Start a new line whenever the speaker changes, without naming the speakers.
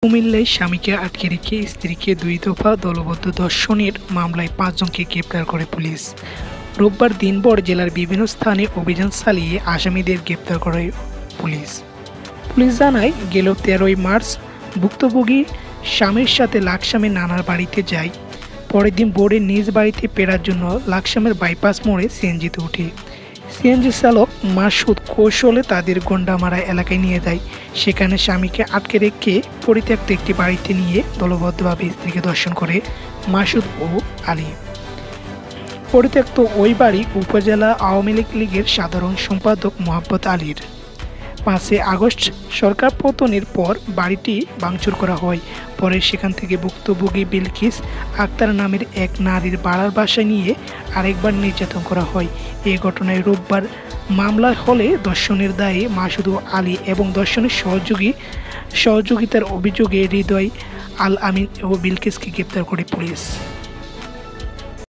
কুমিল্লায় স্বামীকে আটকে রেখে স্ত্রীকে ২ দফা দলবদ্ধ ধর্ষণের মামলায় ৫ জনকে গ্রেপ্তার করে পুলিশ। রোববার দিনভর জেলার বিভিন্ন স্থানে অভিযান চালিয়ে আসামিদের গ্রেপ্তার করে পুলিশ। পুলিশ জানায়, গেল ১৩ই মার্চ ভুক্তভোগী স্বামীর সাথে লাকসামের নানার বাড়িতে যায়। পরের দিন ভোরে নিজ বাড়িতে ফেরার জন্য লাকসামের বাইপাস মোড়ে সিএনজিতে ওঠে। সিএনজি চালক মাসুদ কৌশলে তাদের গন্ডামারা এলাকায় নিয়ে যায়। সেখানে স্বামীকে আটকে রেখে পরিত্যক্ত একটি বাড়িতে নিয়ে দলবদ্ধভাবে স্ত্রীকে ধর্ষণ করে মাসুদ ও আলী। পরিত্যক্ত ওই বাড়ি উপজেলা আওয়ামী লীগের সাধারণ সম্পাদক মোহাম্মদ আলীর। ৫ই আগস্ট সরকার পতনের পর বাড়িটি ভাঙচুর করা হয়। পরে সেখান থেকে ভুক্তভোগী বিলকিস আক্তার নামের এক নারীর ভাড়ার বাসায় নিয়ে আরেকবার নির্যাতন করা হয়। এ ঘটনায় রোববার মামলা হলে ধর্ষণের দায়ে মাসুদ আলী এবং ধর্ষণের সহযোগিতার অভিযোগে হৃদয় আল আমিন ও বিলকিসকে গ্রেপ্তার করে পুলিশ।